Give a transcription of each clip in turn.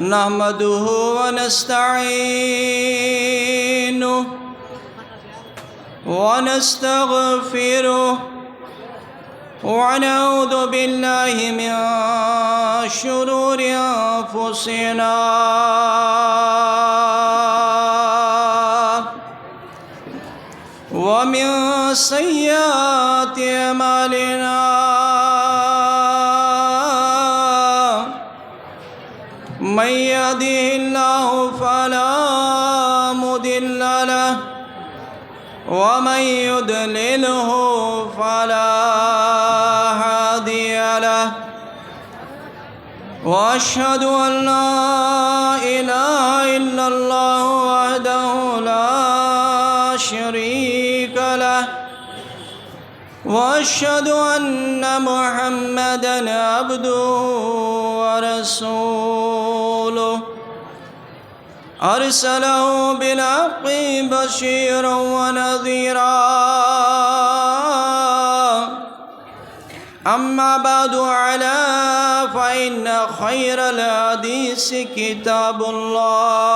نحمده ونستعينه ونستغفره ونعوذ بالله من شرور أنفسنا ومن سيئات أعمالنا من يهده الله فلا مضل له ومن يضلله فلا هادي له وأشهد أن لا إله إلا الله وحده لا شريك له وأشهد أن محمدًا عبده ورسوله أرسله بالحق بشيرا ونذيرا أما بعد فإن خير الحديث كتاب الله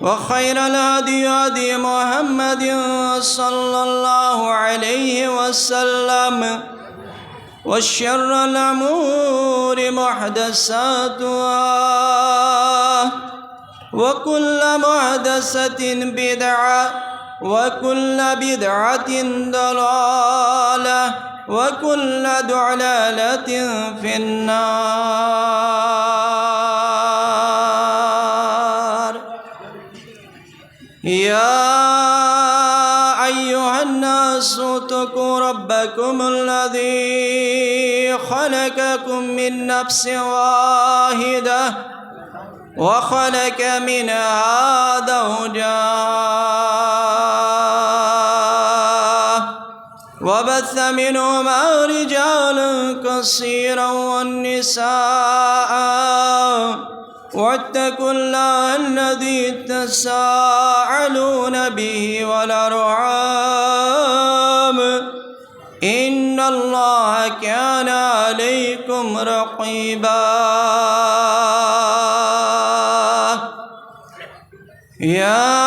وخير الهدي هدي محمد صلى الله عليه وسلم وشر الأمور محدثاتها وكل محدثة بدعة وكل بدعة ضلالة وكل ضلالة في النار. يا أيها الناس اتقوا ربكم الذي خلقكم من نفس واحدة وخلق منها زوجها وبث منهما رجالا كثيرا والنساء واتقوا الله الذي تساءلون به والأرحام إن الله كان عليكم رقيبا. يا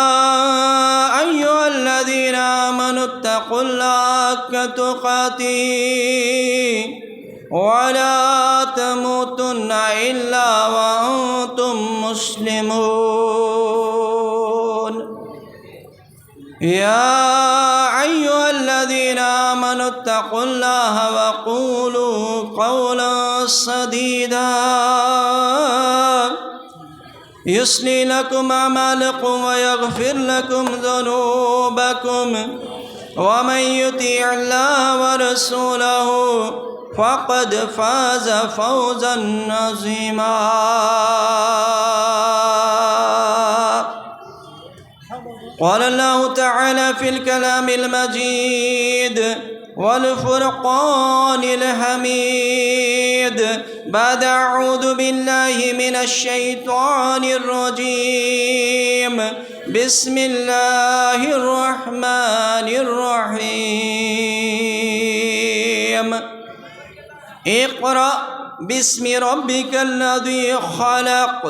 أيها الذين آمنوا اتقوا الله حق تقاته ولا تموتن إلا وأنتم مسلمون. يا أيها الذين آمنوا اتقوا الله وقولوا قولا سديدا يصلح لكم أعمالكم ويغفر لكم ذنوبكم ومن يطع الله ورسوله فقد فاز فوزا عظيما. قال الله تعالى في الكلام المجيد والفرقان الحميد بعد أعوذ بالله من الشيطان الرجيم بسم الله الرحمن الرحيم. اقرأ باسم ربك الذي خلق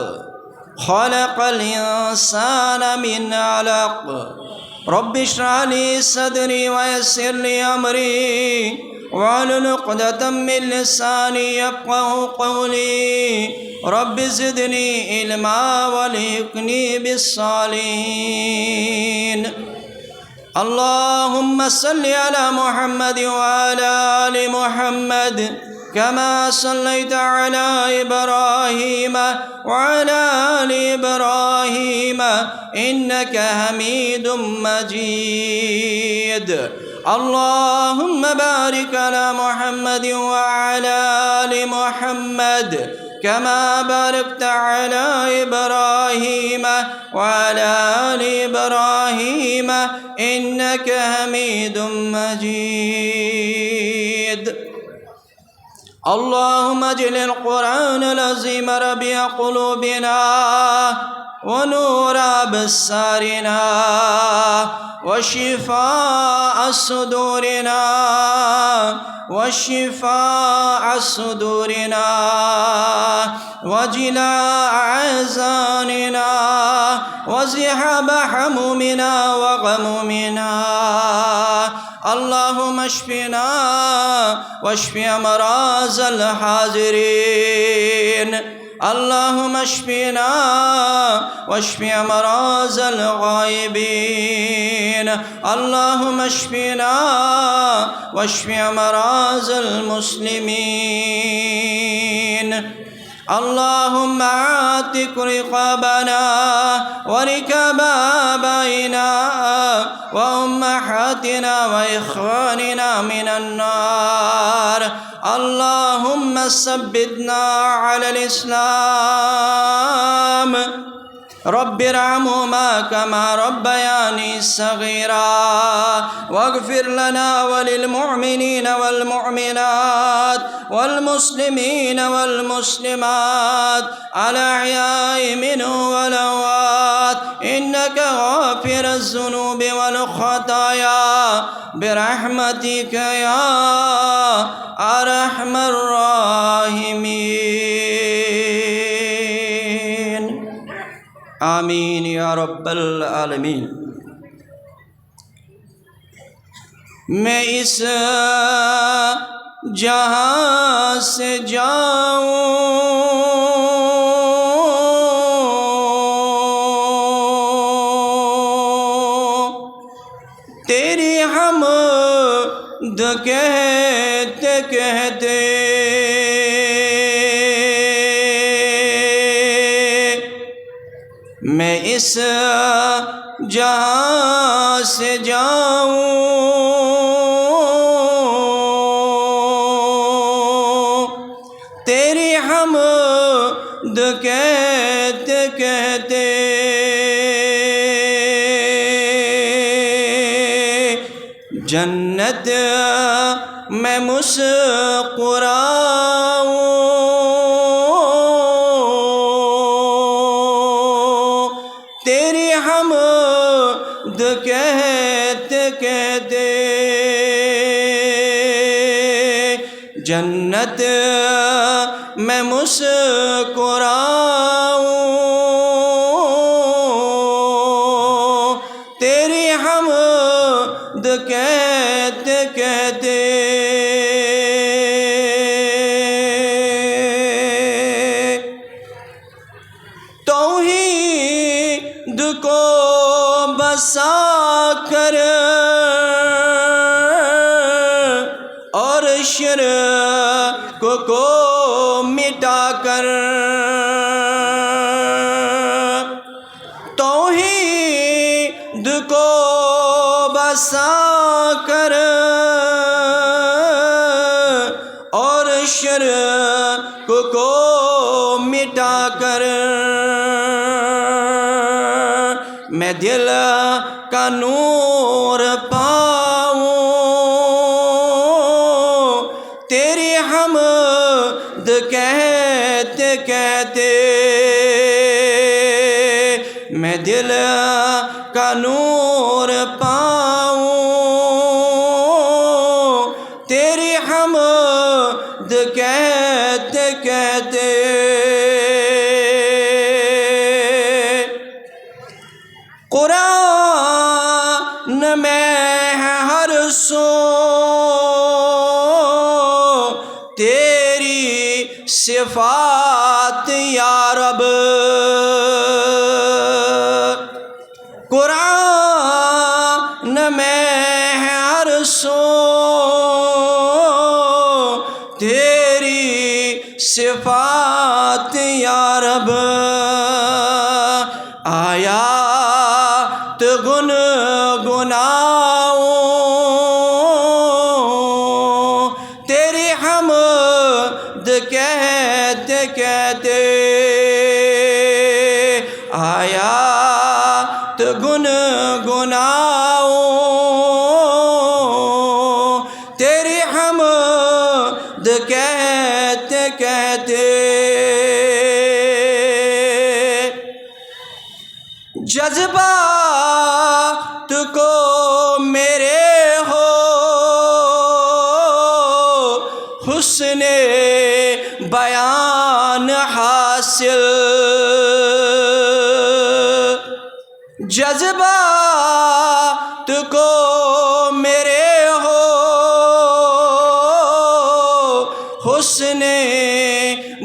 خلق الإنسان من علق رب اشرح لي صدري ويسر لي أمري واحلل عقدة من لساني يفقهوا قولي رب زدني علما والحقني بالصالحين. اللهم صل على محمد وعلى آل محمد كما صليت على إبراهيم وعلى آل إبراهيم إنك حميد مجيد. اللهم بارك على محمد وعلى آل محمد كما باركت على إبراهيم وعلى آل إبراهيم إنك حميد مجيد. اللهم اجعل القرآن العظيم ربيع قلوبنا ونور أبصارنا وشفاء صدورنا وشفاء صدورنا وجلاء أحزاننا وذهاب همومنا وغمومنا. اللهم اشفنا واشف أمراض الحاضرين. اللهم اشفنا واشف أمراض الغائبين. اللهم اشفنا واشف أمراض المسلمين. اللهم اعتق رقابنا ورقاب آبائنا وأمهاتنا وإخواننا من النار. اللهم ثبتنا على الإسلام. رب ارحمهما كما ربياني صغيرا. واغفر لنا وللمؤمنين والمؤمنات والمسلمين والمسلمات الأحياء منهم والأموات إنك غافر الذنوب والخطايا برحمتك يا أرحم الراحمين. آمین یا رب العالمین. میں اس جہاں سے جاؤں تیری حمد کہتے کہتے میں اس جہاں سے جاؤں تیری حمد کہتے کہتے جنت میں مسکراؤں تیری حمد کہتے کہتے جنت میں مسکراؤں تیری حمد کہتے کہتے توحید کو بسا کر اور شرک کو مٹا کر توحید کو بسا کر اور شرک کو مٹا کر میں دل کا نور پاؤں تیری حمد کہتے کہتے میں دل کا نور پاؤں تیری حمد کہتے کہتے قرآن میں ہے ہر سو تیری صفات یا رب قرآن میں ہے ہر سو تیری صفات یا رب آیات گنگناؤں تیری حمد کہتے کہتے آیات گنگناؤں تیری حمد کہتے کہتے حسن بیان حاصل، جذبات کو میرے ہو حسن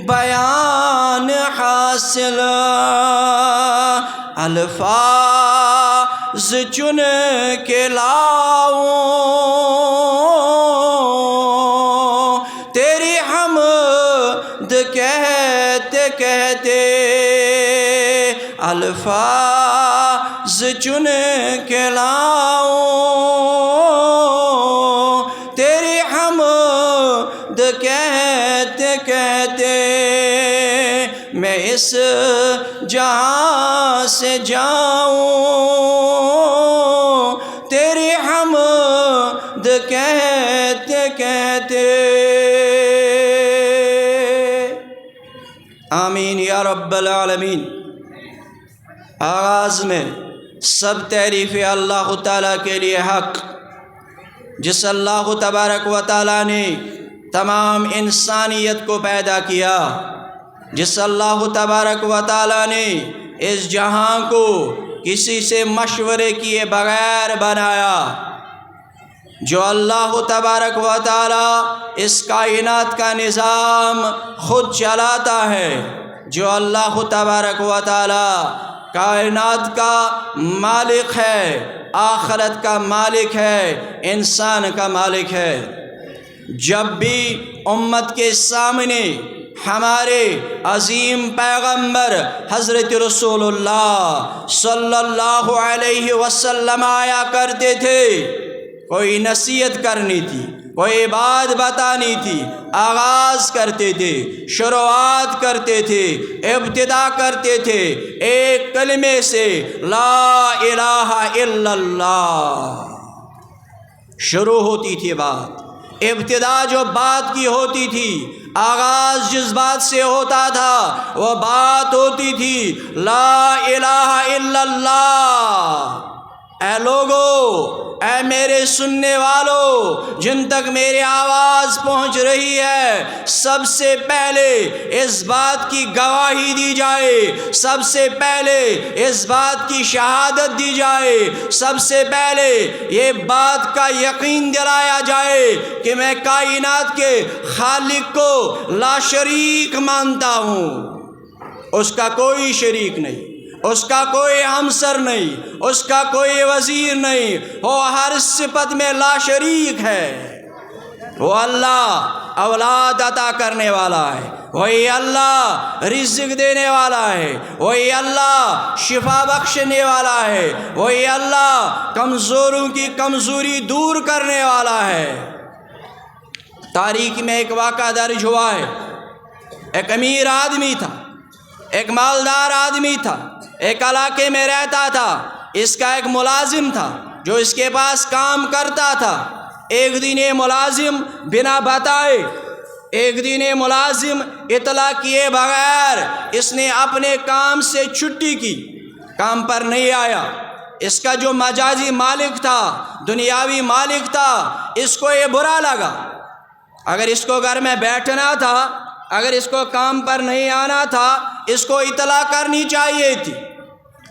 بیان حاصل، الفاظ چن کے لاؤں تیری حمد کہتے کہتے، الفاظ چن کے لاؤں تیری حمد کہتے کہتے، میں اس جہاں سے جاؤں تیری حمد کہتے کہتے۔ آمین یا رب العالمین۔ آغاز میں سب تعریف اللہ تعالیٰ کے لیے حق، جس اللہ تبارک و تعالیٰ نے تمام انسانیت کو پیدا کیا، جس اللہ تبارک و تعالیٰ نے اس جہاں کو کسی سے مشورے کیے بغیر بنایا، جو اللہ تبارک و تعالیٰ اس کائنات کا نظام خود چلاتا ہے، جو اللہ تبارک و تعالیٰ کائنات کا مالک ہے، آخرت کا مالک ہے، انسان کا مالک ہے۔ جب بھی امت کے سامنے ہمارے عظیم پیغمبر حضرت رسول اللہ صلی اللہ علیہ وسلم آیا کرتے تھے، کوئی نصیحت کرنی تھی، کوئی بات بتانی تھی، آغاز کرتے تھے، شروعات کرتے تھے، ابتدا کرتے تھے ایک کلمے سے، لا الہ الا اللہ شروع ہوتی تھی بات۔ ابتدا جو بات کی ہوتی تھی، آغاز جس بات سے ہوتا تھا، وہ بات ہوتی تھی لا الہ الا اللہ۔ اے لوگو، اے میرے سننے والو، جن تک میری آواز پہنچ رہی ہے، سب سے پہلے اس بات کی گواہی دی جائے، سب سے پہلے اس بات کی شہادت دی جائے، سب سے پہلے یہ بات کا یقین دلایا جائے کہ میں کائنات کے خالق کو لا شریک مانتا ہوں، اس کا کوئی شریک نہیں، اس کا کوئی ہمسر نہیں، اس کا کوئی وزیر نہیں، وہ ہر صفت میں لا شریک ہے۔ وہ اللہ اولاد عطا کرنے والا ہے، وہی اللہ رزق دینے والا ہے، وہی اللہ شفا بخشنے والا ہے، وہی اللہ کمزوروں کی کمزوری دور کرنے والا ہے۔ تاریخ میں ایک واقعہ درج ہوا ہے، ایک امیر آدمی تھا، ایک مالدار آدمی تھا، ایک علاقے میں رہتا تھا، اس کا ایک ملازم تھا جو اس کے پاس کام کرتا تھا۔ ایک دن یہ ملازم بنا بتائے، ایک دن یہ ملازم اطلاع کیے بغیر اس نے اپنے کام سے چھٹی کی، کام پر نہیں آیا۔ اس کا جو مجازی مالک تھا، دنیاوی مالک تھا، اس کو یہ برا لگا۔ اگر اس کو گھر میں بیٹھنا تھا، اگر اس کو کام پر نہیں آنا تھا، اس کو اطلاع کرنی چاہیے تھی،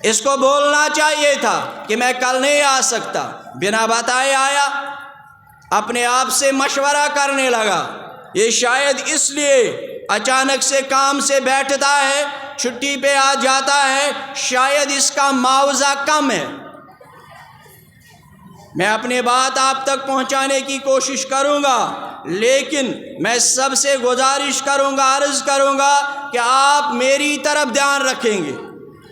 اس کو بولنا چاہیے تھا کہ میں کل نہیں آ سکتا۔ بنا بتائے آیا، اپنے آپ سے مشورہ کرنے لگا، یہ شاید اس لیے اچانک سے کام سے بیٹھتا ہے، چھٹی پہ آ جاتا ہے، شاید اس کا معاوضہ کم ہے۔ میں اپنی بات آپ تک پہنچانے کی کوشش کروں گا، لیکن میں سب سے گزارش کروں گا، عرض کروں گا کہ آپ میری طرف دھیان رکھیں گے۔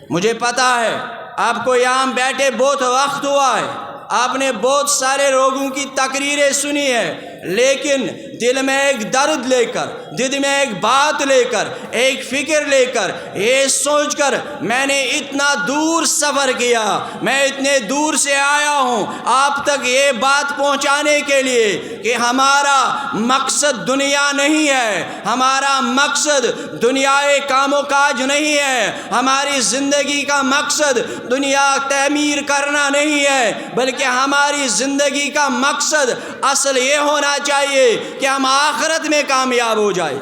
مجھے پتہ ہے آپ کو یہاں بیٹھے بہت وقت ہوا ہے، آپ نے بہت سارے لوگوں کی تقریریں سنی ہے، لیکن دل میں ایک درد لے کر، دل میں ایک بات لے کر، ایک فکر لے کر، یہ سوچ کر میں نے اتنا دور سفر کیا، میں اتنے دور سے آیا ہوں آپ تک یہ بات پہنچانے کے لیے کہ ہمارا مقصد دنیا نہیں ہے، ہمارا مقصد دنیائے کام و کاج نہیں ہے، ہماری زندگی کا مقصد دنیا تعمیر کرنا نہیں ہے، بلکہ ہماری زندگی کا مقصد اصل یہ ہونا چاہیے کہ ہم آخرت میں کامیاب ہو جائیں۔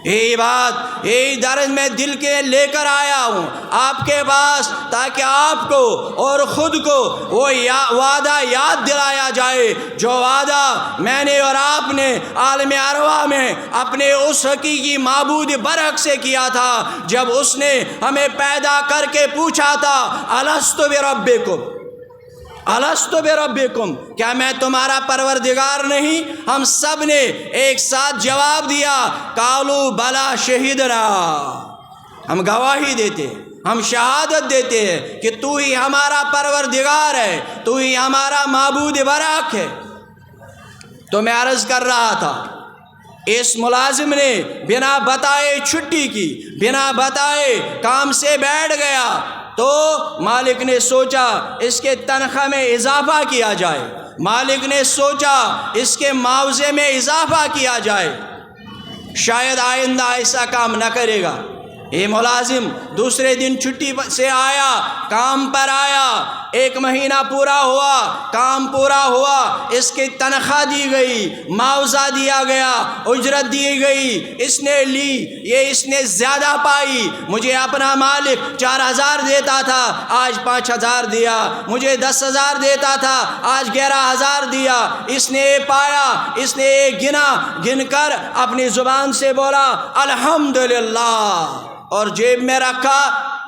یہی بات، یہی درد میں دل کے لے کر آیا ہوں آپ کے پاس، تاکہ آپ کو اور خود کو وہ وعدہ یاد دلایا جائے جو وعدہ میں نے اور آپ نے عالم ارواح میں اپنے اس حقیقی معبود برحق سے کیا تھا، جب اس نے ہمیں پیدا کر کے پوچھا تھا الست بربکم، الست بربکم، کیا میں تمہارا پروردگار نہیں؟ ہم سب نے ایک ساتھ جواب دیا قالوا بلا شہدنا، ہم گواہی دیتے، ہم شہادت دیتے ہیں کہ تو ہی ہمارا پروردگار ہے، تو ہی ہمارا معبود برحق ہے۔ تو میں عرض کر رہا تھا اس ملازم نے بنا بتائے چھٹی کی، بنا بتائے کام سے بیٹھ گیا، تو مالک نے سوچا اس کے تنخواہ میں اضافہ کیا جائے، مالک نے سوچا اس کے معاوضے میں اضافہ کیا جائے، شاید آئندہ ایسا کام نہ کرے گا۔ یہ ملازم دوسرے دن چھٹی سے آیا، کام پر آیا، 1 مہینہ پورا ہوا، کام پورا ہوا، اس کی تنخواہ دی گئی، معاوضہ دیا گیا، اجرت دی گئی، اس نے لی، یہ اس نے زیادہ پائی، مجھے اپنا مالک 4000 دیتا تھا، آج 5000 دیا، مجھے 10000 دیتا تھا، آج 11000 دیا، اس نے پایا، اس نے گن کر اپنی زبان سے بولا الحمدللہ، اور جیب میں رکھا،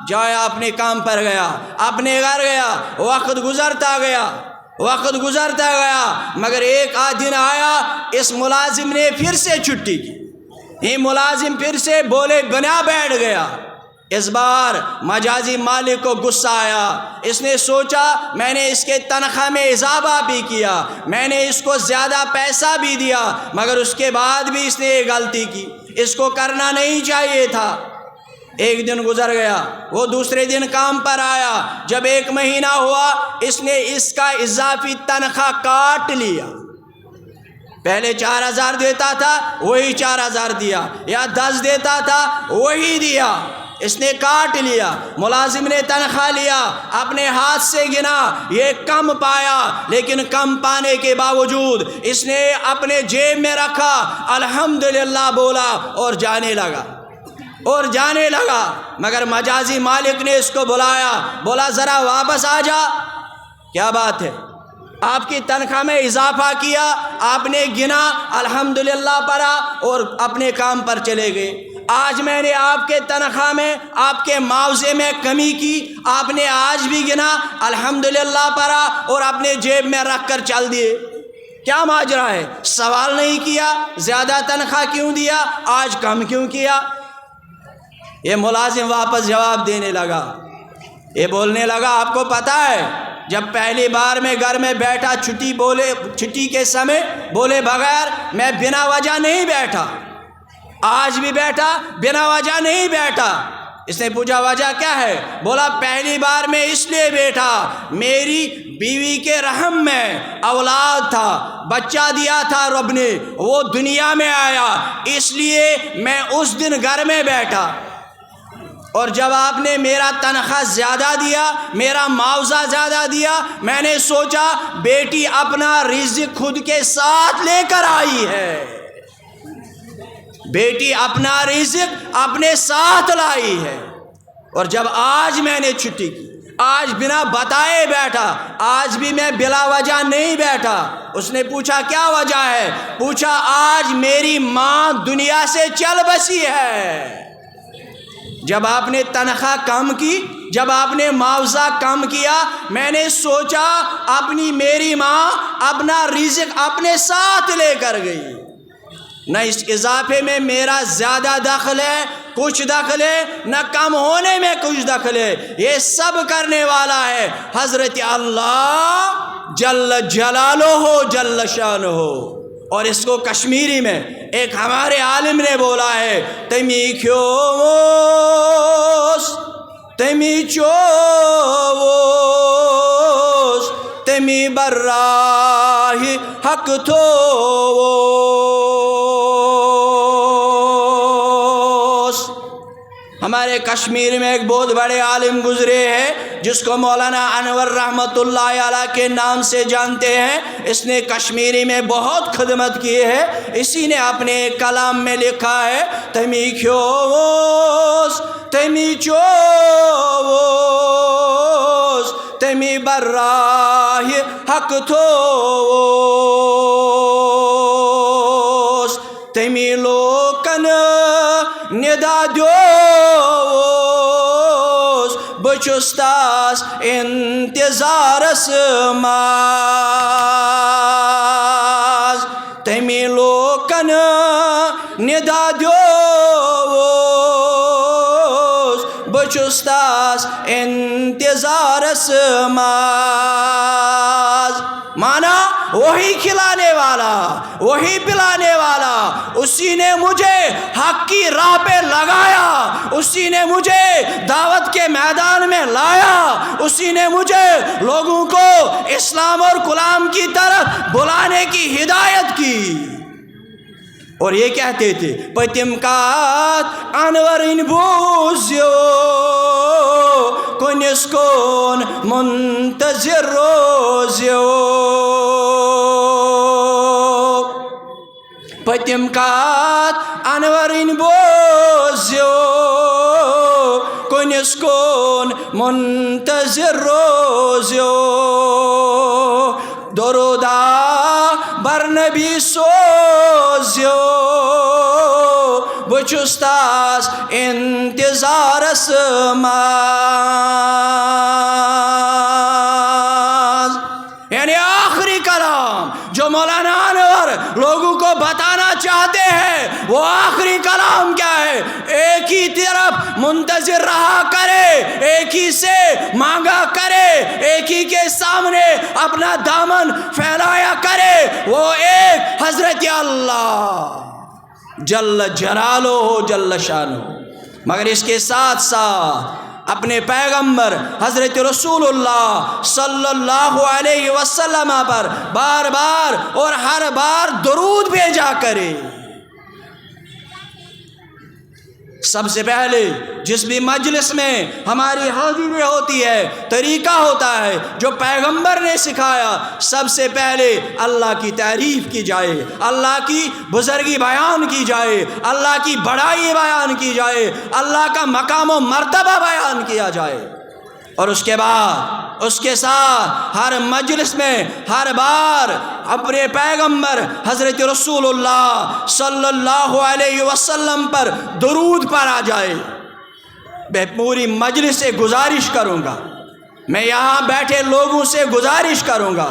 جایا اپنے کام پر گیا، اپنے گھر گیا، وقت گزرتا گیا، مگر ایک آدھ دن آیا، اس ملازم نے پھر سے چھٹی کی، یہ ملازم پھر سے بولے بنا بیٹھ گیا۔ اس بار مجازی مالک کو غصہ آیا، اس نے سوچا میں نے اس کے تنخواہ میں اضافہ بھی کیا، میں نے اس کو زیادہ پیسہ بھی دیا، مگر اس کے بعد بھی اس نے یہ غلطی کی، اس کو کرنا نہیں چاہیے تھا۔ ایک دن گزر گیا، وہ دوسرے دن کام پر آیا، جب 1 مہینہ ہوا، اس نے اس کا اضافی تنخواہ کاٹ لیا، پہلے 4000 دیتا تھا وہی 4000 دیا، یا 10 دیتا تھا وہی دیا، اس نے کاٹ لیا۔ ملازم نے تنخواہ لیا، اپنے ہاتھ سے گنا، یہ کم پایا، لیکن کم پانے کے باوجود اس نے اپنے جیب میں رکھا، الحمدللہ بولا اور جانے لگا، مگر مجازی مالک نے اس کو بلایا، بولا ذرا واپس آ جا، کیا بات ہے؟ آپ کی تنخواہ میں اضافہ کیا، آپ نے گنا، الحمدللہ پڑھا اور اپنے کام پر چلے گئے۔ آج میں نے آپ کے تنخواہ میں، آپ کے معاوضے میں کمی کی، آپ نے آج بھی گنا، الحمدللہ پڑھا اور اپنے جیب میں رکھ کر چل دیے، کیا ماجرا ہے؟ سوال نہیں کیا زیادہ تنخواہ کیوں دیا، آج کم کیوں کیا؟ یہ ملازم واپس جواب دینے لگا، یہ بولنے لگا آپ کو پتہ ہے جب پہلی بار میں گھر میں بیٹھا چھٹی کے سمے بولے بغیر میں بنا وجہ نہیں بیٹھا، آج بھی بیٹھا بنا وجہ نہیں بیٹھا۔ اس نے پوچھا وجہ کیا ہے؟ بولا پہلی بار میں اس لیے بیٹھا، میری بیوی کے رحم میں اولاد تھا، بچہ دیا تھا رب نے، وہ دنیا میں آیا، اس لیے میں اس دن گھر میں بیٹھا، اور جب آپ نے میرا تنخواہ زیادہ دیا، میرا معاوضہ زیادہ دیا، میں نے سوچا بیٹی اپنا رزق خود کے ساتھ لے کر آئی ہے، بیٹی اپنا رزق اپنے ساتھ لائی ہے، اور جب آج میں نے چھٹی کی، آج بنا بتائے بیٹھا، آج بھی میں بلا وجہ نہیں بیٹھا۔ اس نے پوچھا کیا وجہ ہے؟ پوچھا آج میری ماں دنیا سے چل بسی ہے۔ جب آپ نے تنخواہ کم کی، جب آپ نے معاوضہ کم کیا، میں نے سوچا اپنی میری ماں اپنا رزق اپنے ساتھ لے کر گئی، نہ اس اضافے میں میرا زیادہ دخل ہے، کچھ دخل ہے، نہ کم ہونے میں کچھ دخل ہے، یہ سب کرنے والا ہے حضرت اللہ جل جلالہ جل شانہ۔ اور اس کو کشمیری میں ایک ہمارے عالم نے بولا ہے، تمی کھیوس تمی چوس تمی براہ حق تھوس۔ ہمارے کشمیر میں ایک بہت بڑے عالم گزرے ہیں جس کو مولانا انور رحمۃ اللہ علیہ کے نام سے جانتے ہیں. اس نے کشمیری میں بہت خدمت کی ہے. اسی نے اپنے کلام میں لکھا ہے تمی کھووس تمی چووس تمی براہ حق تھووس تمی لوکن ندا دیوس بچستاس انتظارس ماز تمی لوکن ندا دیوس بچستاس انتظارس ماز. مانا وہی کھلانے والا وہی پلانے والا, اسی نے مجھے حق کی راہ پہ لگایا, اسی نے مجھے دعوت کے میدان میں لایا, اسی نے مجھے لوگوں کو اسلام اور کلام کی طرف بلانے کی ہدایت کی. اور یہ کہتے تھے پتم کات انور ان بوزیو کنس کون منتظر روزیو پتم کات انور ان بوزیو کنس کون منتظر روزیو درودا بر نبی سوزیو بچستاس انتظارس ماز. یعنی آخری کلام جو مولانا انور لوگوں کو بتانا چاہتے ہیں وہ آخری کلام کیا ہے؟ ایک ہی طرف منتظر رہا کرے, ایک ہی سے مانگا کرے, ایک ہی کے سامنے اپنا دامن پھیلایا کرے, وہ ایک حضرت اللہ جل جلالہ جل شانہ. مگر اس کے ساتھ ساتھ اپنے پیغمبر حضرت رسول اللہ صلی اللہ علیہ وسلم پر بار بار اور ہر بار درود بھیجا کرے. سب سے پہلے جس بھی مجلس میں ہماری حاضری ہوتی ہے طریقہ ہوتا ہے جو پیغمبر نے سکھایا, سب سے پہلے اللہ کی تعریف کی جائے, اللہ کی بزرگی بیان کی جائے, اللہ کی بڑائی بیان کی جائے, اللہ کا مقام و مرتبہ بیان کیا جائے. اور اس کے بعد اس کے ساتھ ہر مجلس میں ہر بار اپنے پیغمبر حضرت رسول اللہ صلی اللہ علیہ وسلم پر درود پڑھا جائے. میں پوری مجلس سے گزارش کروں گا, میں یہاں بیٹھے لوگوں سے گزارش کروں گا,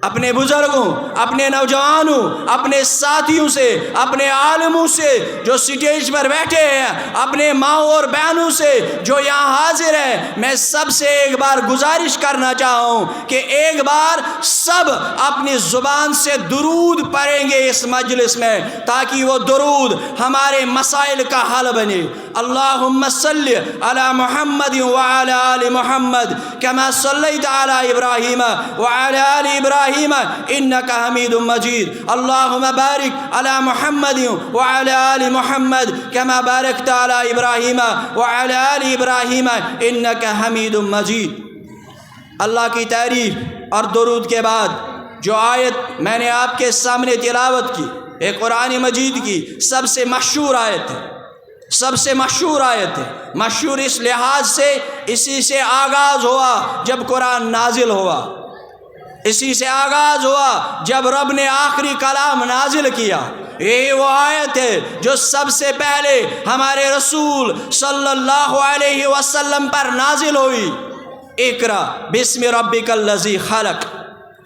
اپنے بزرگوں, اپنے نوجوانوں, اپنے ساتھیوں سے, اپنے عالموں سے جو سٹیج پر بیٹھے ہیں, اپنے ماؤں اور بہنوں سے جو یہاں حاضر ہیں, میں سب سے ایک بار گزارش کرنا چاہوں کہ ایک بار سب اپنی زبان سے درود پڑھیں گے اس مجلس میں, تاکہ وہ درود ہمارے مسائل کا حل بنے. اللہم صلی علی محمد وعلی آل محمد کما صلیت علی ابراہیم وعلی آل ابراہیم انک حمید مجید. اللہم بارک علی محمد وعلی آل محمد کما بارکت علی ابراہیم وعلی آل ابراہیم انک حمید مجید. اللہ کی تعریف اور درود کے بعد جو آیت میں نے آپ کے سامنے تلاوت کی, ایک قرآن مجید کی سب سے مشہور آیت ہے, سب سے مشہور آیت ہے. مشہور اس لحاظ سے اسی سے آغاز ہوا جب قرآن نازل ہوا, اسی سے آغاز ہوا جب رب نے آخری کلام نازل کیا. یہی وہ آیت ہے جو سب سے پہلے ہمارے رسول صلی اللہ علیہ وسلم پر نازل ہوئی. اقرا بسم ربک الذی خلق.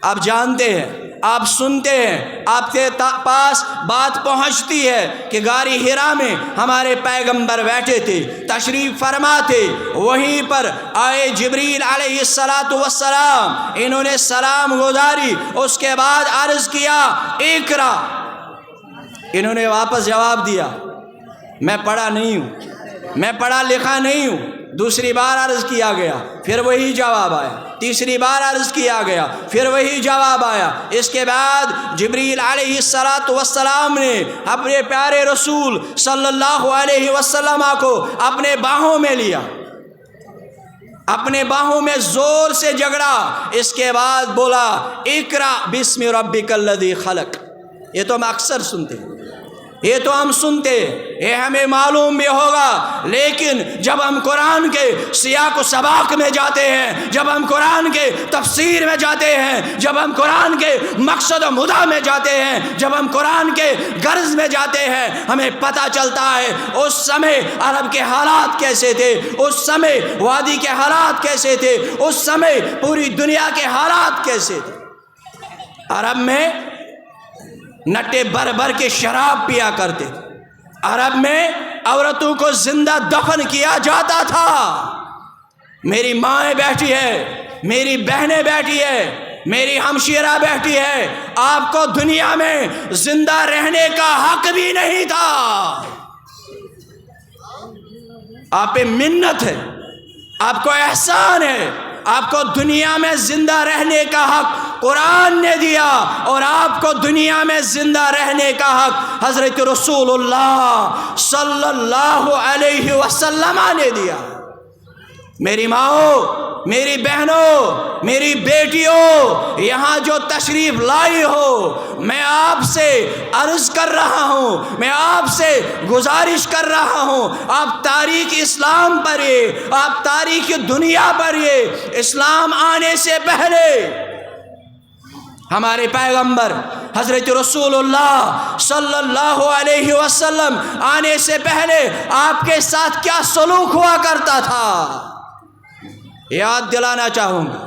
آپ جانتے ہیں, آپ سنتے ہیں, آپ کے پاس بات پہنچتی ہے کہ غاری حرا میں ہمارے پیغمبر بیٹھے تھے, تشریف فرما تھے, وہیں پر آئے جبریل علیہ السلام, انہوں نے سلام گزاری, اس کے بعد عرض کیا اقرا. انہوں نے واپس جواب دیا میں پڑھا نہیں ہوں, میں پڑھا لکھا نہیں ہوں, دوسری بار عرض کیا گیا، پھر وہی جواب آیا، تیسری بار عرض کیا گیا، پھر وہی جواب آیا۔ اس کے بعد جبریل علیہ السلام نے اپنے پیارے رسول صلی اللہ علیہ وسلم کو اپنے باہوں میں لیا، اپنے باہوں میں زور سے جگڑا، اس کے بعد بولا اقرا بسم ربک الذی خلق۔ یہ تو ہم اکثر سنتے ہیں، یہ تو ہم سنتے ہیں، یہ ہمیں معلوم بھی ہوگا، لیکن جب ہم قرآن کے سیاق و سباق میں جاتے ہیں، جب ہم قرآن کے تفسیر میں جاتے ہیں، جب ہم قرآن کے مقصد و مدعا میں جاتے ہیں، جب ہم قرآن کے غرض میں جاتے ہیں، ہمیں پتہ چلتا ہے اس سمے عرب کے حالات کیسے تھے، اس سمے وادی کے حالات کیسے تھے، اس سمے پوری دنیا کے حالات کیسے تھے۔ عرب میں نٹے بھر بھر کے شراب پیا کرتے تھے، عرب میں عورتوں کو زندہ دفن کیا جاتا تھا۔ میری مائیں بیٹھی ہے، میری بہنیں بیٹھی ہے، میری ہمشیرہ بیٹھی ہے، آپ کو دنیا میں زندہ رہنے کا حق بھی نہیں تھا۔ آپ پہ منت ہے، آپ کو احسان ہے، آپ کو دنیا میں زندہ رہنے کا حق قرآن نے دیا، اور آپ کو دنیا میں زندہ رہنے کا حق حضرت رسول اللہ صلی اللہ علیہ وسلم نے دیا۔ میری ماؤں، میری بہنوں، میری بیٹیوں، یہاں جو تشریف لائی ہو، میں آپ سے عرض کر رہا ہوں، میں آپ سے گزارش کر رہا ہوں، آپ تاریخ اسلام پڑھیے، آپ تاریخ دنیا پڑھیے۔ اسلام آنے سے پہلے ہمارے پیغمبر حضرت رسول اللہ صلی اللہ علیہ وسلم آنے سے پہلے آپ کے ساتھ کیا سلوک ہوا کرتا تھا، یاد دلانا چاہوں گا۔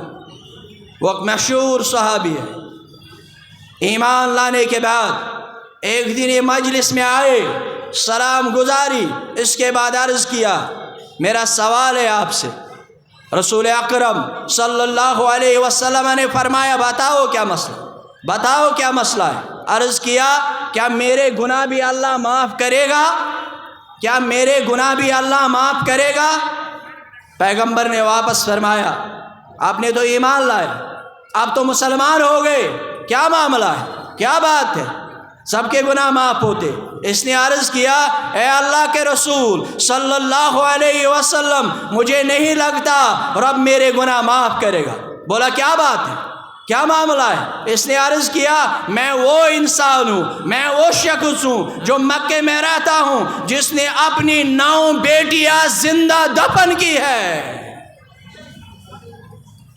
وہ ایک مشہور صحابی ہے، ایمان لانے کے بعد ایک دن یہ مجلس میں آئے، سلام گزاری، اس کے بعد عرض کیا میرا سوال ہے آپ سے۔ رسول اکرم صلی اللہ علیہ وسلم نے فرمایا بتاؤ کیا مسئلہ، بتاؤ کیا مسئلہ ہے۔ عرض کیا کیا میرے گناہ بھی اللہ معاف کرے گا، کیا میرے گناہ بھی اللہ معاف کرے گا؟ پیغمبر نے واپس فرمایا آپ نے تو ایمان لایا، آپ تو مسلمان ہو گئے، کیا معاملہ ہے، کیا بات ہے، سب کے گناہ معاف ہوتے۔ اس نے عرض کیا اے اللہ کے رسول صلی اللہ علیہ وسلم، مجھے نہیں لگتا رب میرے گناہ معاف کرے گا۔ بولا کیا بات ہے، کیا معاملہ ہے؟ اس نے عرض کیا میں وہ انسان ہوں، میں وہ شخص ہوں جو مکے میں رہتا ہوں، جس نے اپنی 9 بیٹیاں زندہ دفن کی ہے۔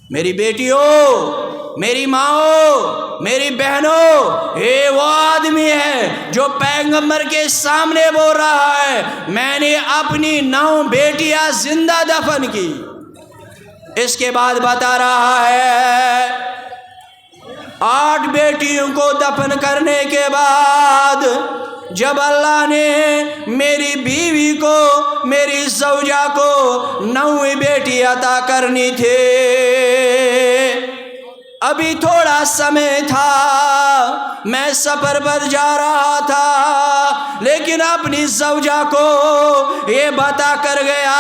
میری بیٹیوں، میری ماؤں، میری بہنوں، یہ وہ آدمی ہے جو پیغمبر کے سامنے بول رہا ہے میں نے اپنی 9 بیٹیاں زندہ دفن کی۔ اس کے بعد بتا رہا ہے 8 بیٹیوں کو دفن کرنے کے بعد جب اللہ نے میری بیوی کو، میری زوجہ کو 9ویں بیٹی عطا کرنی تھی، ابھی تھوڑا سمے تھا، میں سفر پر جا رہا تھا، لیکن اپنی زوجہ کو یہ بتا کر گیا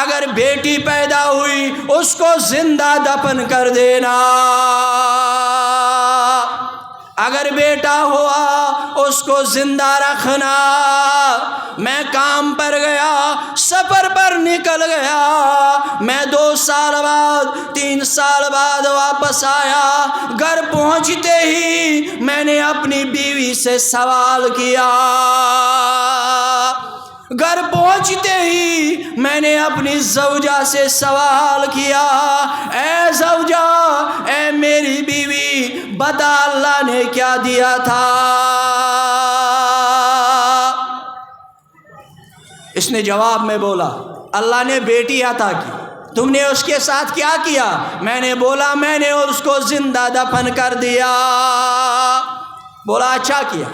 اگر بیٹی پیدا ہوئی اس کو زندہ دفن کر دینا، اگر بیٹا ہوا اس کو زندہ رکھنا۔ میں کام پر گیا، سفر پر نکل گیا، میں 2 سال بعد 3 سال بعد واپس آیا، گھر پہنچتے ہی میں نے اپنی بیوی سے سوال کیا، گھر پہنچتے ہی میں نے اپنی زوجہ سے سوال کیا اے زوجہ، اے میری بیوی، بتا اللہ نے کیا دیا تھا؟ اس نے جواب میں بولا اللہ نے بیٹی عطا کی، تم نے اس کے ساتھ کیا کیا؟ میں نے بولا میں نے اس کو زندہ دفن کر دیا۔ بولا اچھا کیا،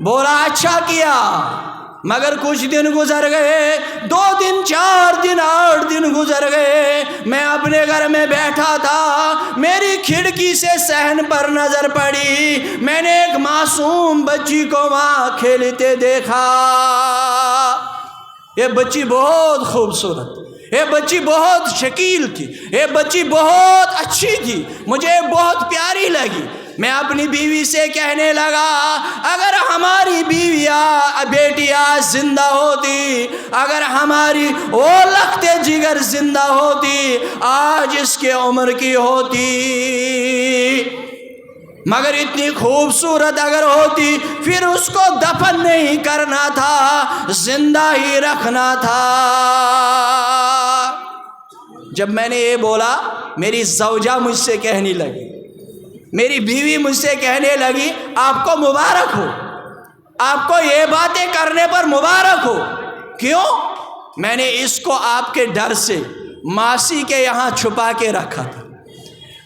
بولا اچھا کیا، مگر کچھ دن گزر گئے، 2 دن 4 دن 8 دن گزر گئے، میں اپنے گھر میں بیٹھا تھا، میری کھڑکی سے صحن پر نظر پڑی، میں نے ایک معصوم بچی کو وہاں کھیلتے دیکھا، یہ بچی بہت خوبصورت، یہ بچی بہت شکیل تھی، یہ بچی بہت اچھی تھی، مجھے بہت پیاری لگی۔ میں اپنی بیوی سے کہنے لگا اگر ہماری بیٹی آج زندہ ہوتی، اگر ہماری وہ لخت جگر زندہ ہوتی، آج اس کے عمر کی ہوتی، مگر اتنی خوبصورت اگر ہوتی پھر اس کو دفن نہیں کرنا تھا، زندہ ہی رکھنا تھا۔ جب میں نے یہ بولا میری زوجہ مجھ سے کہنے لگی، میری بیوی مجھ سے کہنے لگی آپ کو مبارک ہو، آپ کو یہ باتیں کرنے پر مبارک ہو۔ کیوں؟ میں نے اس کو آپ کے ڈر سے ماسی کے یہاں چھپا کے رکھا تھا،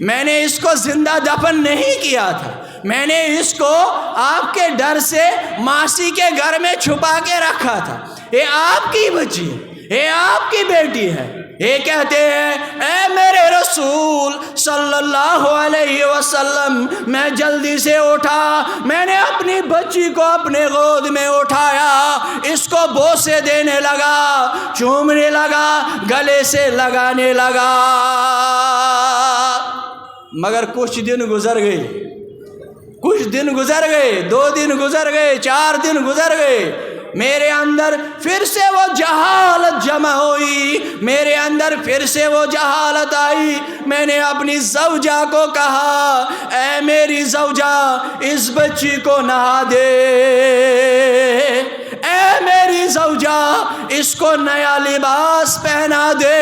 میں نے اس کو زندہ دفن نہیں کیا تھا، میں نے اس کو آپ کے ڈر سے ماسی کے گھر میں چھپا کے رکھا تھا۔ یہ آپ کی بچی ہے، یہ آپ کی بیٹی ہے۔ یہ کہتے ہیں اے میرے رسول صلی اللہ علیہ وسلم، میں جلدی سے اٹھا، میں نے اپنی بچی کو اپنے گود میں اٹھایا، اس کو بوسے دینے لگا، چومنے لگا، گلے سے لگانے لگا۔ مگر کچھ دن گزر گئے، کچھ دن گزر گئے، 2 دن گزر گئے، 4 دن گزر گئے، میرے اندر پھر سے وہ جہالت جمع ہوئی، میرے اندر پھر سے وہ جہالت آئی۔ میں نے اپنی زوجہ کو کہا اے میری زوجہ اس بچی کو نہا دے، اے میری زوجہ اس کو نیا لباس پہنا دے،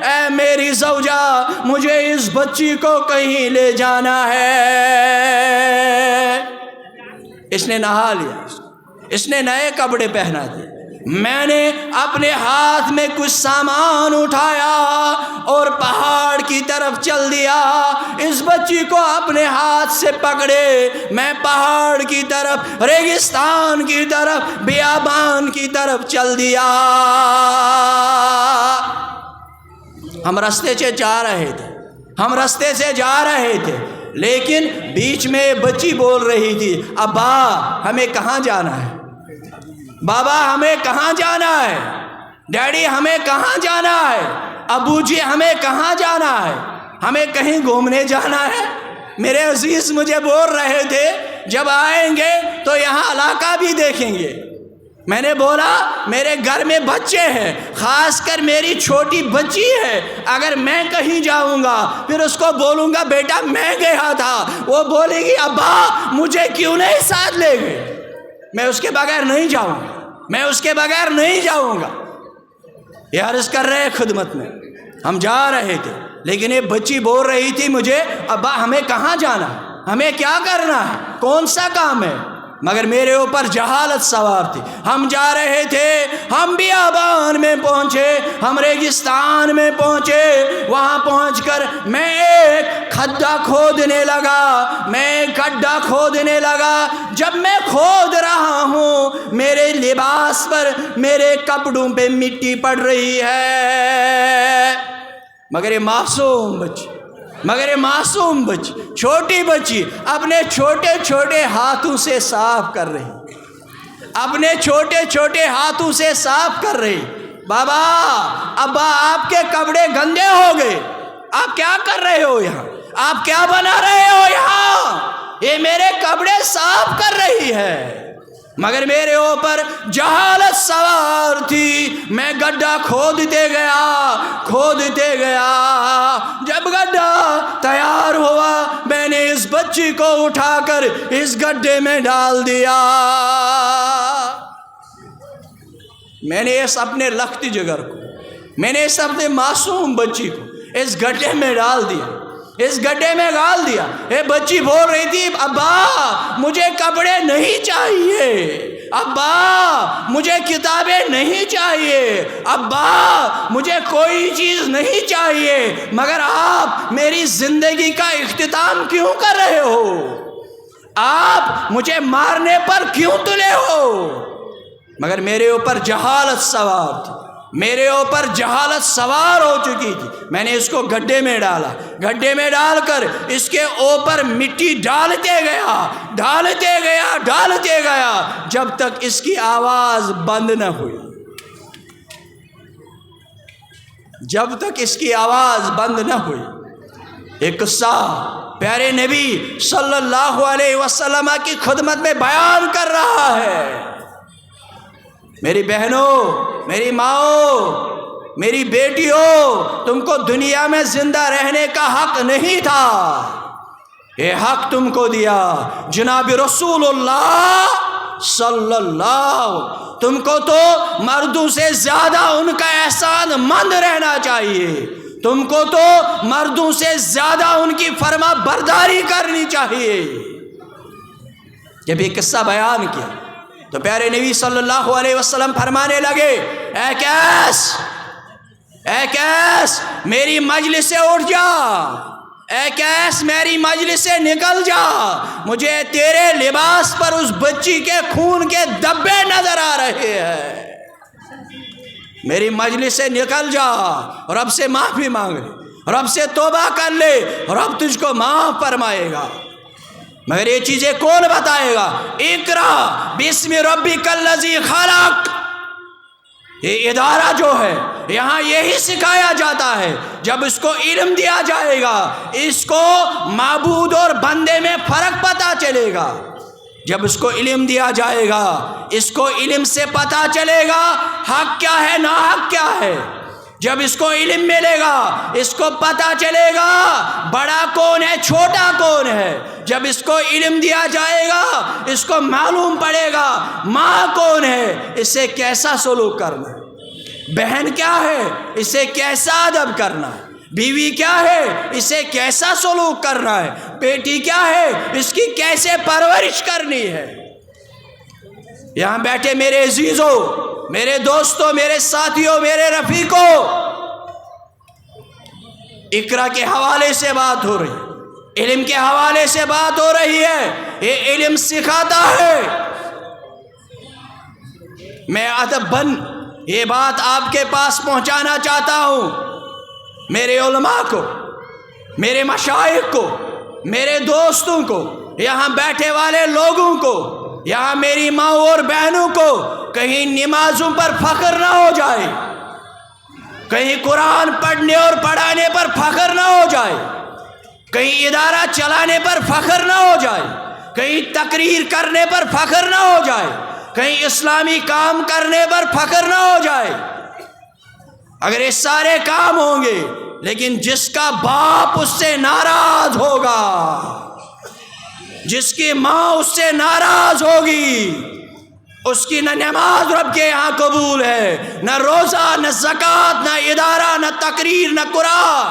اے میری زوجہ مجھے اس بچی کو کہیں لے جانا ہے۔ اس نے نہا لیا، اس نے نئے کپڑے پہنا دیے۔ میں نے اپنے ہاتھ میں کچھ سامان اٹھایا اور پہاڑ کی طرف چل دیا، اس بچی کو اپنے ہاتھ سے پکڑے میں پہاڑ کی طرف، ریگستان کی طرف، بیابان کی طرف چل دیا۔ ہم راستے سے جا رہے تھے، ہم راستے سے جا رہے تھے، لیکن بیچ میں بچی بول رہی تھی ابا ہمیں کہاں جانا ہے، بابا ہمیں کہاں جانا ہے، ڈیڈی ہمیں کہاں جانا ہے، ابو جی ہمیں کہاں جانا ہے، ہمیں کہیں گھومنے جانا ہے۔ میرے عزیز مجھے بول رہے تھے جب آئیں گے تو یہاں علاقہ بھی دیکھیں گے۔ میں نے بولا میرے گھر میں بچے ہیں، خاص کر میری چھوٹی بچی ہے، اگر میں کہیں جاؤں گا پھر اس کو بولوں گا بیٹا میں گیا تھا، وہ بولے گی ابا مجھے کیوں نہیں ساتھ لے گئے، میں اس کے بغیر نہیں جاؤں گا، میں اس کے بغیر نہیں جاؤں گا۔ یہ عرض کر رہے خدمت میں ہم جا رہے تھے، لیکن یہ بچی بول رہی تھی مجھے ابا ہمیں کہاں جانا ہے، ہمیں کیا کرنا ہے، کون سا کام ہے، مگر میرے اوپر جہالت سوار تھی۔ ہم جا رہے تھے، ہم بیابان میں پہنچے، ہم ریگستان میں پہنچے، وہاں پہنچ کر میں ایک کھڈا کھودنے لگا، میں ایک گڈھا کھودنے لگا۔ جب میں کھود رہا ہوں میرے لباس پر، میرے کپڑوں پہ مٹی پڑ رہی ہے، مگر یہ معصوم بچی، مگر یہ معصوم بچی، چھوٹی بچی اپنے چھوٹے چھوٹے ہاتھوں سے صاف کر رہی، اپنے چھوٹے چھوٹے ہاتھوں سے صاف کر رہی۔ بابا ابا آپ کے کپڑے گندے ہو گئے، آپ کیا کر رہے ہو یہاں، آپ کیا بنا رہے ہو یہاں، یہ میرے کپڑے صاف کر رہی ہے، مگر میرے اوپر جہالت سوار تھی۔ میں گڈھا کھودتے گیا، کھودتے گیا، جب گڈھا تیار ہوا میں نے اس بچی کو اٹھا کر اس گڈھے میں ڈال دیا۔ میں نے اس اپنے لختی جگر کو، میں نے اس اپنے معصوم بچی کو اس گڈھے میں ڈال دیا، اس گڈھے میں ڈال دیا۔ یہ بچی بول رہی تھی ابا مجھے کپڑے نہیں چاہیے، ابا مجھے کتابیں نہیں چاہیے، ابا مجھے کوئی چیز نہیں چاہیے، مگر آپ میری زندگی کا اختتام کیوں کر رہے ہو، آپ مجھے مارنے پر کیوں تلے ہو؟ مگر میرے اوپر جہالت سوار تھی، میرے اوپر جہالت سوار ہو چکی تھی۔ میں نے اس کو گڈھے میں ڈالا، گڈھے میں ڈال کر اس کے اوپر مٹی ڈالتے گیا، ڈالتے گیا، ڈالتے گیا، جب تک اس کی آواز بند نہ ہوئی۔ جب تک اس کی آواز بند نہ ہوئی۔ ایک قصہ پیارے نبی صلی اللہ علیہ وسلم کی خدمت میں بیان کر رہا ہے۔ میری بہنوں، میری ماؤں، میری بیٹیوں، تم کو دنیا میں زندہ رہنے کا حق نہیں تھا، یہ حق تم کو دیا جناب رسول اللہ صلی اللہ۔ تم کو تو مردوں سے زیادہ ان کا احسان مند رہنا چاہیے، تم کو تو مردوں سے زیادہ ان کی فرما برداری کرنی چاہیے۔ جب یہ قصہ بیان کیا تو پیارے نبی صلی اللہ علیہ وسلم فرمانے لگے، اے قیس میری مجلس سے اٹھ جا، اے قیس میری مجلس سے نکل جا، مجھے تیرے لباس پر اس بچی کے خون کے دبے نظر آ رہے ہیں، میری مجلس سے نکل جا، رب سے معافی مانگ لے، رب سے توبہ کر لے، رب تجھ کو معاف فرمائے گا۔ مگر یہ چیزیں کون بتائے گا؟ اقرا بسم ربک الذی خلق۔ یہ ادارہ جو ہے یہاں یہی سکھایا جاتا ہے، جب اس کو علم دیا جائے گا اس کو معبود اور بندے میں فرق پتہ چلے گا۔ جب اس کو علم دیا جائے گا اس کو علم سے پتہ چلے گا حق کیا ہے ناحق کیا ہے۔ جب اس کو علم ملے گا اس کو پتہ چلے گا بڑا کون ہے چھوٹا کون ہے۔ جب اس کو علم دیا جائے گا اس کو معلوم پڑے گا ماں کون ہے، اس سے کیسا سلوک کرنا ہے، بہن کیا ہے اس سے کیسا ادب کرنا ہے، بیوی کیا ہے اس سے کیسا سلوک کرنا ہے، بیٹی کیا ہے اس کی کیسے پرورش کرنی ہے۔ یہاں بیٹھے میرے عزیزوں، میرے دوستوں، میرے ساتھیوں، میرے رفیقوں، اقرا کے حوالے سے بات ہو رہی ہے، علم کے حوالے سے بات ہو رہی ہے۔ یہ علم سکھاتا ہے۔ میں ادب یہ بات آپ کے پاس پہنچانا چاہتا ہوں، میرے علماء کو، میرے مشائخ کو، میرے دوستوں کو، یہاں بیٹھے والے لوگوں کو، یہاں میری ماں اور بہنوں کو کہیں نمازوں پر فخر نہ ہو جائے، کہیں قرآن پڑھنے اور پڑھانے پر فخر نہ ہو جائے، کہیں ادارہ چلانے پر فخر نہ ہو جائے، کہیں تقریر کرنے پر فخر نہ ہو جائے، کہیں اسلامی کام کرنے پر فخر نہ ہو جائے۔ اگر یہ سارے کام ہوں گے لیکن جس کا باپ اس سے ناراض ہوگا، جس کی ماں اس سے ناراض ہوگی، اس کی نہ نماز رب کے یہاں قبول ہے، نہ روزہ، نہ زکوٰۃ، نہ ادارہ، نہ تقریر، نہ قرآن،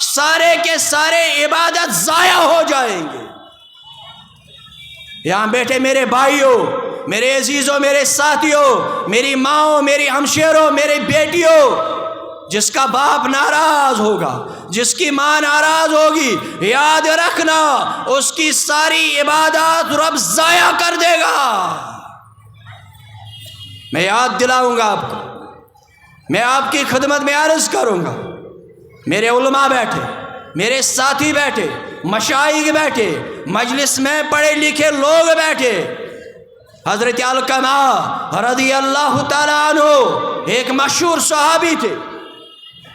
سارے کے سارے عبادت ضائع ہو جائیں گے۔ یہاں بیٹھے میرے بھائیوں، میرے عزیزوں، میرے ساتھیوں، میری ماؤں، میری ہمشیروں، میری بیٹیوں، جس کا باپ ناراض ہوگا، جس کی ماں ناراض ہوگی، یاد رکھنا اس کی ساری عبادات رب ضائع کر دے گا۔ میں یاد دلاؤں گا آپ کو، میں آپ کی خدمت میں عرض کروں گا، میرے علماء بیٹھے، میرے ساتھی بیٹھے، مشائخ بیٹھے، مجلس میں پڑھے لکھے لوگ بیٹھے، حضرت علقمہ رضی اللہ تعالیٰ عنہ ایک مشہور صحابی تھے،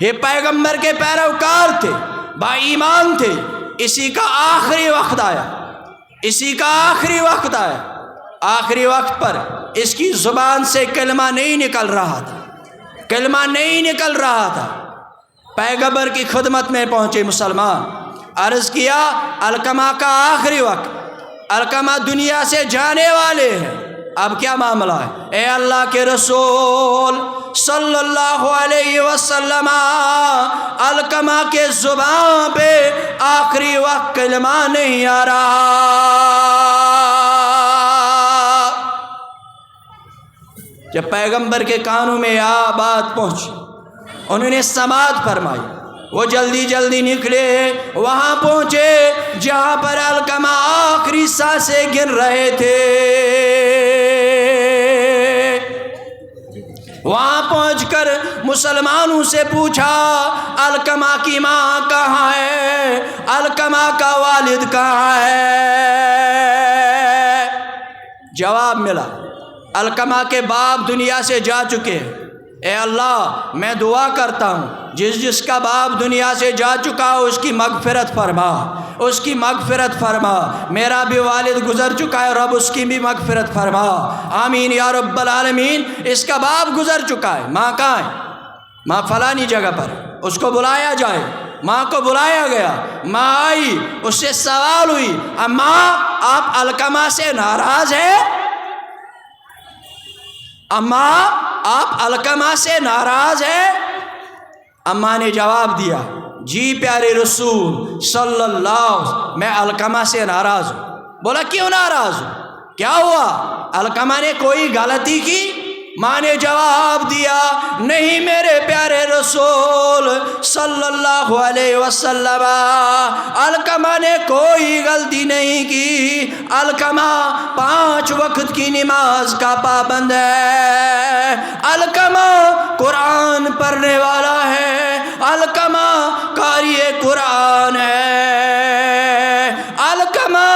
یہ پیغمبر کے پیروکار تھے، با ایمان تھے۔ اسی کا آخری وقت آیا، اسی کا آخری وقت آیا، آخری وقت پر اس کی زبان سے کلمہ نہیں نکل رہا تھا، کلمہ نہیں نکل رہا تھا۔ پیغمبر کی خدمت میں پہنچے مسلمان، عرض کیا علقمہ کا آخری وقت، علقمہ دنیا سے جانے والے ہیں، اب کیا معاملہ ہے؟ اے اللہ کے رسول صلی اللہ علیہ وسلم، علقمہ کے زبان پہ آخری وقت کلمہ نہیں آ رہا۔ جب پیغمبر کے کانوں میں بات پہنچی، انہوں نے سماعت فرمائی، وہ جلدی جلدی نکلے، وہاں پہنچے جہاں پر علقمہ آخری سانسیں گن رہے تھے۔ وہاں پہنچ کر مسلمانوں سے پوچھا علقمہ کی ماں کہاں ہے، علقمہ کا والد کہاں ہے؟ جواب ملا علقمہ کے باپ دنیا سے جا چکے ہیں، اے اللہ میں دعا کرتا ہوں جس کا باپ دنیا سے جا چکا ہو اس کی مغفرت فرما، اس کی مغفرت فرما۔ میرا بھی والد گزر چکا ہے، رب اس کی بھی مغفرت فرما، آمین یا رب العالمین۔ اس کا باپ گزر چکا ہے، ماں کہاں ہے؟ ماں فلانی جگہ پر، اس کو بلایا جائے۔ ماں کو بلایا گیا، ماں آئی، اس سے سوال ہوئی، اماں آپ علقمہ سے ناراض ہیں؟ اماں آپ علقمہ سے ناراض ہیں؟ اماں نے جواب دیا، جی پیارے رسول صلی اللہ علیہ وسلم میں علقمہ سے ناراض ہوں۔ بولا کیوں ناراض ہوں؟ کیا ہوا؟ علقمہ نے کوئی غلطی کی؟ ماں نے جواب دیا، نہیں میرے پیارے رسول صلی اللہ علیہ وسلم، علقمہ نے کوئی غلطی نہیں کی۔ علقمہ 5 وقت کی نماز کا پابند ہے، علقمہ قرآن پڑھنے والا ہے، علقمہ قاری قرآن ہے، علقمہ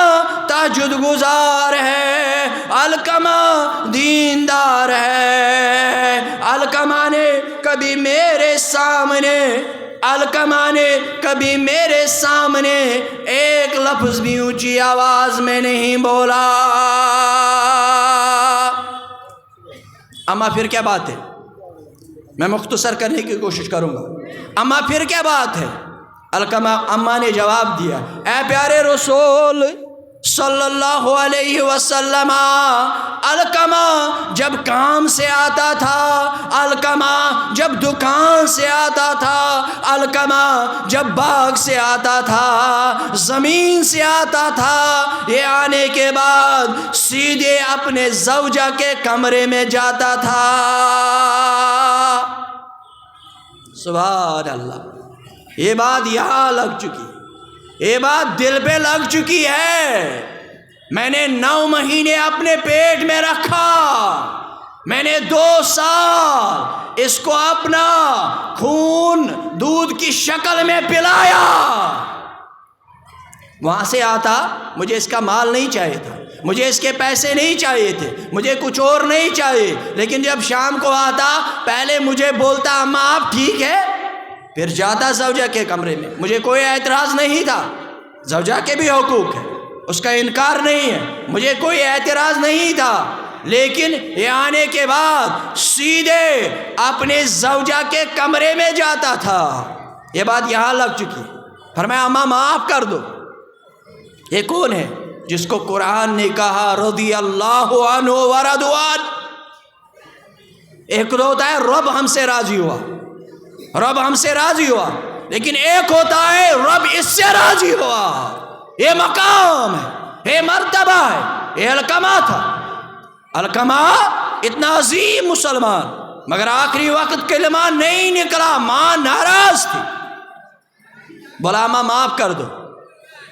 تہجد گزار ہے، علقمہ دیندار ہے۔ علقمہ نے کبھی میرے سامنے، علقمہ نے کبھی میرے سامنے ایک لفظ بھی اونچی آواز میں نہیں بولا۔ اما پھر کیا بات ہے؟ میں مختصر کرنے کی کوشش کروں گا۔ اما پھر کیا بات ہے؟ علقمہ اماں نے جواب دیا، اے پیارے رسول صلی اللہ علیہ وسلم، علقمہ جب کام سے آتا تھا، علقمہ جب دکان سے آتا تھا، علقمہ جب باغ سے آتا تھا، زمین سے آتا تھا، یہ آنے کے بعد سیدھے اپنے زوجہ کے کمرے میں جاتا تھا۔ سبحان اللہ، یہ بات یہاں لگ چکی، یہ بات دل پہ لگ چکی ہے۔ میں نے 9 مہینے اپنے پیٹ میں رکھا، میں نے 2 سال اس کو اپنا خون دودھ کی شکل میں پلایا۔ وہاں سے آتا، مجھے اس کا مال نہیں چاہیے تھا، مجھے اس کے پیسے نہیں چاہیے تھے، مجھے کچھ اور نہیں چاہیے، لیکن جب شام کو آتا پہلے مجھے بولتا اماں آپ ٹھیک ہے، پھر جاتا زوجہ کے کمرے میں۔ مجھے کوئی اعتراض نہیں تھا، زوجہ کے بھی حقوق ہے، اس کا انکار نہیں ہے، مجھے کوئی اعتراض نہیں تھا، لیکن یہ آنے کے بعد سیدھے اپنے زوجہ کے کمرے میں جاتا تھا۔ یہ بات یہاں لگ چکی۔ فرمایا اماں معاف کر دو۔ یہ کون ہے جس کو قرآن نے کہا رضی اللہ عنہ ورضوان؟ ایک تو ہوتا ہے رب ہم سے راضی ہوا، رب ہم سے راضی ہوا، لیکن ایک ہوتا ہے رب اس سے راضی ہوا۔ یہ مقام ہے، یہ مرتبہ ہے۔ یہ علقمہ تھا، علقمہ اتنا عظیم مسلمان، مگر آخری وقت کلمہ نہیں نکلا، ماں ناراض تھی۔ بولا ماں معاف کر دو۔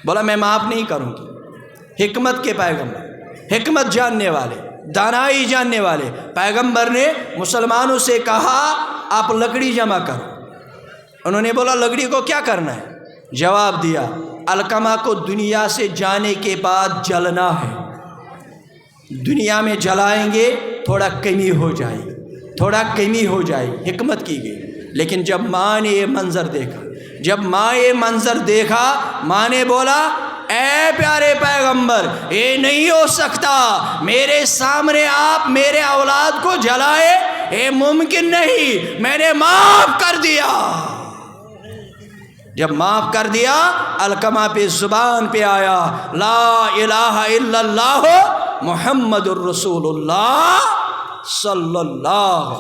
بولا میں معاف نہیں کروں گی۔ حکمت کے پیغمبر، حکمت جاننے والے، دانائی جاننے والے پیغمبر نے مسلمانوں سے کہا آپ لکڑی جمع کرو۔ انہوں نے بولا لکڑی کو کیا کرنا ہے؟ جواب دیا علقمہ کو دنیا سے جانے کے بعد جلنا ہے، دنیا میں جلائیں گے تھوڑا کمی ہو جائے گی، تھوڑا کمی ہو جائے گی، حکمت کی گئی۔ لیکن جب ماں نے یہ منظر دیکھا، جب ماں یہ منظر دیکھا، ماں نے بولا اے پیارے پیغمبر یہ نہیں ہو سکتا، میرے سامنے آپ میرے اولاد کو جلائے، یہ ممکن نہیں، میں نے معاف کر دیا۔ جب معاف کر دیا علقمہ پہ زبان پہ آیا لا الہ الا اللہ محمد الرسول اللہ صلی اللہ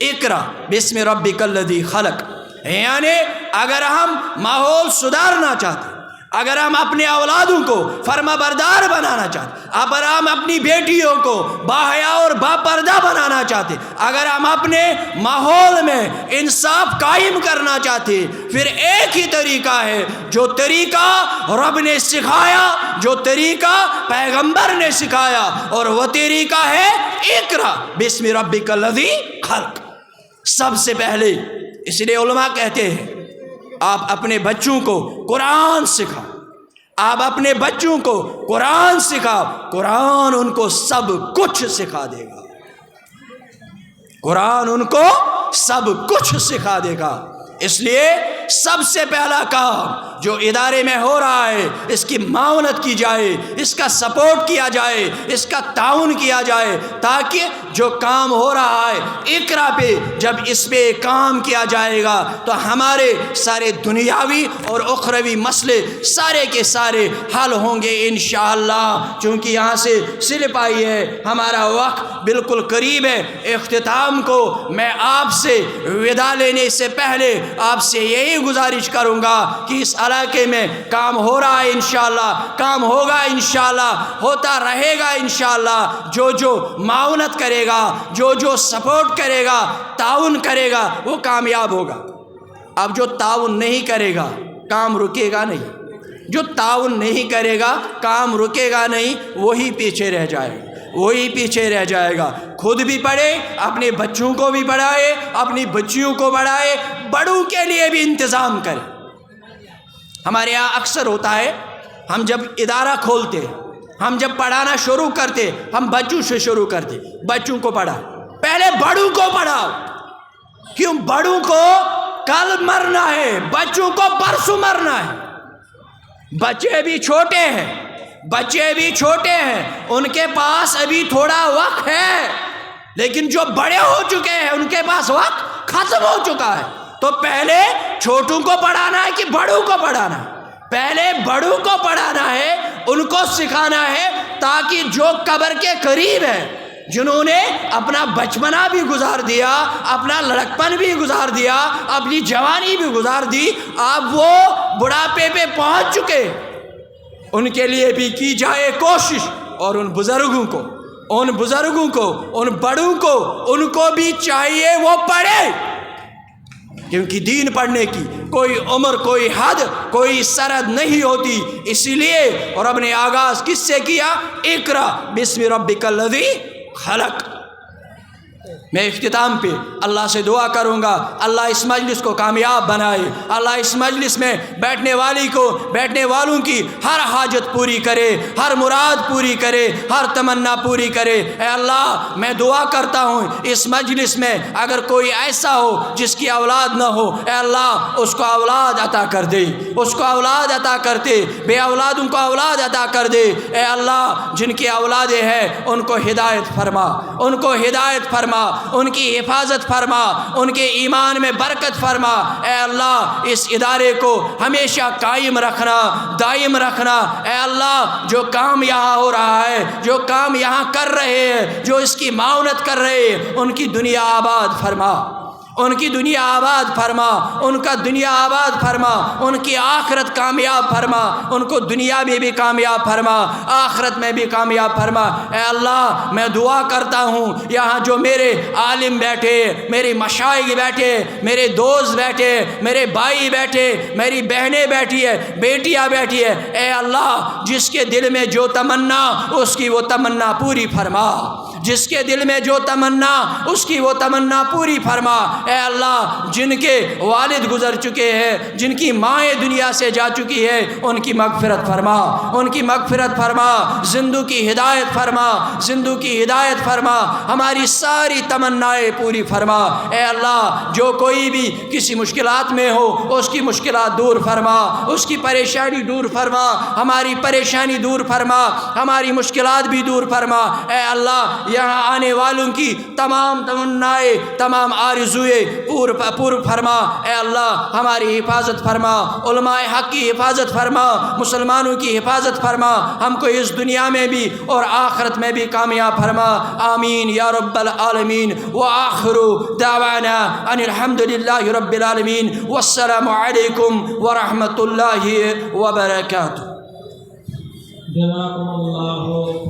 اقرا بسم ربک الذی خلق۔ یعنی اگر ہم ماحول سدھارنا چاہتے، اگر ہم اپنے اولادوں کو فرما بردار بنانا چاہتے، اگر ہم اپنی بیٹیوں کو باحیا اور باپردہ بنانا چاہتے، اگر ہم اپنے ماحول میں انصاف قائم کرنا چاہتے، پھر ایک ہی طریقہ ہے، جو طریقہ رب نے سکھایا، جو طریقہ پیغمبر نے سکھایا، اور وہ طریقہ ہے اقرا بسم ربک الذی خلق۔ سب سے پہلے اس لیے علماء کہتے ہیں آپ اپنے بچوں کو قرآن سکھاؤ، آپ اپنے بچوں کو قرآن سکھاؤ، قرآن ان کو سب کچھ سکھا دے گا۔ قرآن ان کو سب کچھ سکھا دے گا۔ اس لیے سب سے پہلا کام جو ادارے میں ہو رہا ہے اس کی معاونت کی جائے، اس کا سپورٹ کیا جائے، اس کا تعاون کیا جائے، تاکہ جو کام ہو رہا ہے اقرا پہ جب اس پہ کام کیا جائے گا تو ہمارے سارے دنیاوی اور اخروی مسئلے سارے کے سارے حل ہوں گے انشاءاللہ۔ چونکہ یہاں سے سلپ آئی ہے، ہمارا وقت بالکل قریب ہے اختتام کو، میں آپ سے وداع لینے سے پہلے آپ سے یہی گزارش کروں گا کہ اس علاقے میں کام ہو رہا ہے انشاءاللہ، کام ہوگا انشاءاللہ، ہوتا رہے گا انشاءاللہ۔ جو معاونت کرے گا، جو سپورٹ کرے گا، تعاون کرے گا، وہ کامیاب ہوگا۔ اب جو تعاون نہیں کرے گا کام رکے گا نہیں، جو تعاون نہیں کرے گا کام رکے گا نہیں، وہی پیچھے رہ جائے گا، وہی پیچھے رہ جائے گا۔ خود بھی پڑھے، اپنے بچوں کو بھی پڑھائے، اپنی بچیوں کو پڑھائے، بڑوں کے لیے بھی انتظام کرے۔ ہمارے یہاں اکثر ہوتا ہے، ہم جب ادارہ کھولتے، ہم جب پڑھانا شروع کرتے، ہم بچوں سے شروع کرتے، بچوں کو پڑھا، پہلے بڑوں کو پڑھاؤ۔ کیوں؟ بڑوں کو کل مرنا ہے، بچوں کو پرسوں مرنا ہے۔ بچے بھی چھوٹے ہیں، بچے بھی چھوٹے ہیں، ان کے پاس ابھی تھوڑا وقت ہے، لیکن جو بڑے ہو چکے ہیں ان کے پاس وقت ختم ہو چکا ہے۔ تو پہلے چھوٹوں کو پڑھانا ہے کہ بڑوں کو پڑھانا ہے؟ پہلے بڑوں کو پڑھانا ہے، ان کو سکھانا ہے، تاکہ جو قبر کے قریب ہے، جنہوں نے اپنا بچپنا بھی گزار دیا، اپنا لڑکپن بھی گزار دیا، اپنی جوانی بھی گزار دی، اب وہ بڑھاپے پہ پہنچ چکے، ان کے لیے بھی کی جائے کوشش۔ اور ان بزرگوں کو، ان بڑوں کو، ان کو بھی چاہیے وہ پڑھے، کیونکہ دین پڑھنے کی کوئی عمر، کوئی حد، کوئی سرحد نہیں ہوتی۔ اسی لیے رب نے آغاز کس سے کیا؟ اقرا بسم ربک الذی خلق۔ میں اختتام پہ اللہ سے دعا کروں گا اللہ اس مجلس کو کامیاب بنائے، اللہ اس مجلس میں بیٹھنے والوں کی ہر حاجت پوری کرے، ہر مراد پوری کرے، ہر تمنا پوری کرے۔ اے اللہ میں دعا کرتا ہوں اس مجلس میں اگر کوئی ایسا ہو جس کی اولاد نہ ہو، اے اللہ اس کو اولاد عطا کر دے، اس کو اولاد عطا کرتے، بے اولادوں کو اولاد عطا کر دے۔ اے اللہ جن کی اولادیں ہیں ان کو ہدایت فرما، ان کو ہدایت فرما، ان کی حفاظت فرما، ان کے ایمان میں برکت فرما۔ اے اللہ اس ادارے کو ہمیشہ قائم رکھنا، دائم رکھنا۔ اے اللہ جو کام یہاں ہو رہا ہے، جو کام یہاں کر رہے ہیں، جو اس کی معاونت کر رہے ہیں، ان کی دنیا آباد فرما، ان کی دنیا آباد فرما، ان کا دنیا آباد فرما، ان کی آخرت کامیاب فرما، ان کو دنیا میں بھی کامیاب فرما، آخرت میں بھی کامیاب فرما۔ اے اللہ میں دعا کرتا ہوں یہاں جو میرے عالم بیٹھے، میری مشائخ بیٹھے، میرے دوست بیٹھے، میرے بھائی بیٹھے، میری بہنیں بیٹھی ہے، بیٹیاں بیٹھی ہے، اے اللہ جس کے دل میں جو تمنا اس کی وہ تمنا پوری فرما، جس کے دل میں جو تمنا اس کی وہ تمنا پوری فرما۔ اے اللہ جن کے والد گزر چکے ہیں، جن کی مائیں دنیا سے جا چکی ہے، ان کی مغفرت فرما، ان کی مغفرت فرما، زندوں کی ہدایت فرما، زندوں کی ہدایت فرما، ہماری ساری تمنائیں پوری فرما۔ اے اللہ جو کوئی بھی کسی مشکلات میں ہو اس کی مشکلات دور فرما، اس کی پریشانی دور فرما، ہماری پریشانی دور فرما، ہماری مشکلات بھی دور فرما۔ اے اللہ یہاں آنے والوں کی تمام تمنائیں، تمام آرزوئیں پور فرما۔ اے اللہ ہماری حفاظت فرما، علماء حق کی حفاظت فرما، مسلمانوں کی حفاظت فرما، ہم کو اس دنیا میں بھی اور آخرت میں بھی کامیاب فرما۔ آمین یا رب العالمین۔ وآخر دعوانا ان الحمد للہ رب العالمین، والسلام علیکم ورحمۃ اللہ وبرکاتہ۔